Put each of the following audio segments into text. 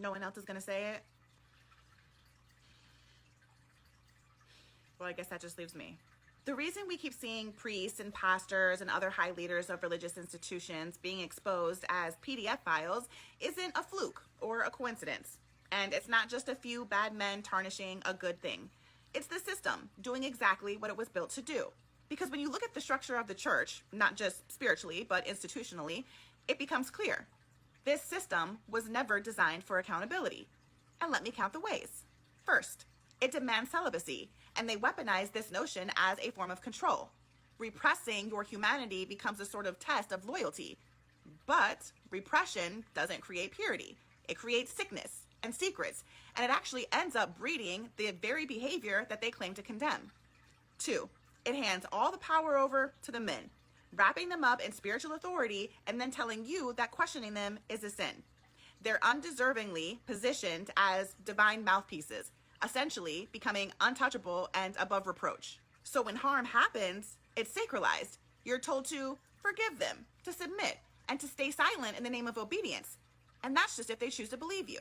No one else is going to say it? Well, I guess that just leaves me. The reason we keep seeing priests and pastors and other high leaders of religious institutions being exposed as PDF files isn't a fluke or a coincidence. And it's not just a few bad men tarnishing a good thing. It's the system doing exactly what it was built to do. Because when you look at the structure of the church, not just spiritually, but institutionally, it becomes clear. This system was never designed for accountability. And let me count the ways. First, it demands celibacy, and they weaponize this notion as a form of control. Repressing your humanity becomes a sort of test of loyalty. But repression doesn't create purity. It creates sickness and secrets, and it actually ends up breeding the very behavior that they claim to condemn. 2, it hands all the power over to the men, wrapping them up in spiritual authority and then telling you that questioning them is a sin. They're undeservingly positioned as divine mouthpieces, essentially becoming untouchable and above reproach. So when harm happens, it's sacralized. You're told to forgive them, to submit, and to stay silent in the name of obedience. And that's just if they choose to believe you.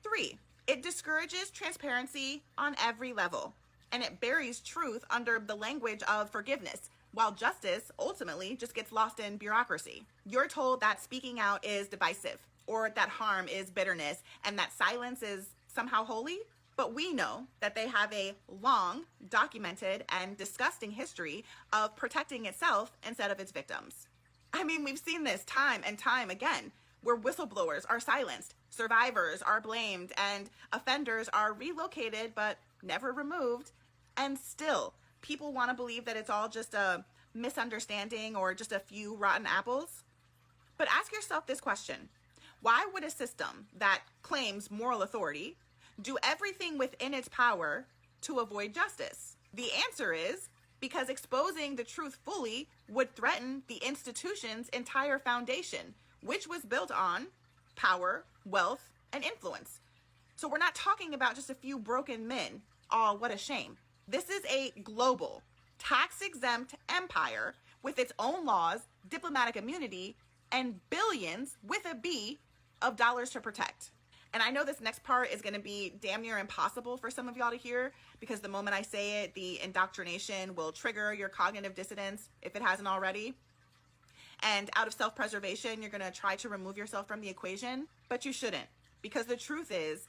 3, it discourages transparency on every level, and it buries truth under the language of forgiveness, while justice ultimately just gets lost in bureaucracy. You're told that speaking out is divisive, or that harm is bitterness, and that silence is somehow holy. But we know that they have a long, documented, and disgusting history of protecting itself instead of its victims. I mean, we've seen this time and time again, where whistleblowers are silenced, survivors are blamed, and offenders are relocated but never removed. And still, people want to believe that it's all just a misunderstanding or just a few rotten apples. But ask yourself this question. Why would a system that claims moral authority do everything within its power to avoid justice? The answer is because exposing the truth fully would threaten the institution's entire foundation, which was built on power, wealth, and influence. So we're not talking about just a few broken men. Oh, what a shame. This is a global, tax-exempt empire with its own laws, diplomatic immunity, and billions with a B of dollars to protect. And I know this next part is going to be damn near impossible for some of y'all to hear, because the moment I say it, the indoctrination will trigger your cognitive dissonance if it hasn't already. And out of self-preservation, you're going to try to remove yourself from the equation, but you shouldn't. Because the truth is,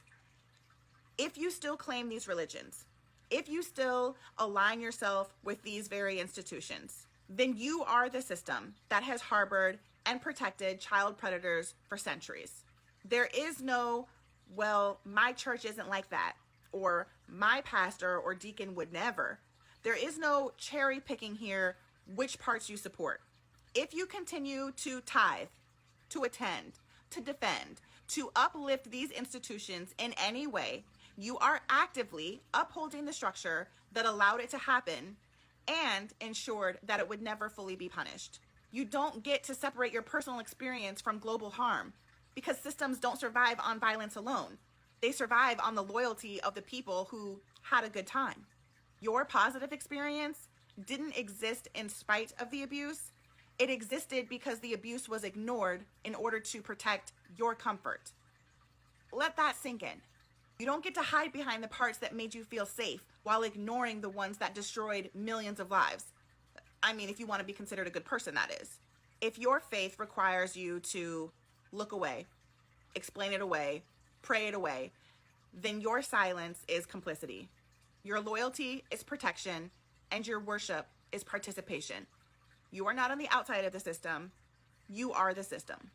if you still claim these religions, if you still align yourself with these very institutions, then you are the system that has harbored and protected child predators for centuries. There is no, well, my church isn't like that, or my pastor or deacon would never. There is no cherry picking here which parts you support. If you continue to tithe, to attend, to defend, to uplift these institutions in any way, you are actively upholding the structure that allowed it to happen and ensured that it would never fully be punished. You don't get to separate your personal experience from global harm, because systems don't survive on violence alone. They survive on the loyalty of the people who had a good time. Your positive experience didn't exist in spite of the abuse. It existed because the abuse was ignored in order to protect your comfort. Let that sink in. You don't get to hide behind the parts that made you feel safe while ignoring the ones that destroyed millions of lives. I mean, if you want to be considered a good person, that is. If your faith requires you to look away, explain it away, pray it away, then your silence is complicity. Your loyalty is protection, and your worship is participation. You are not on the outside of the system. You are the system.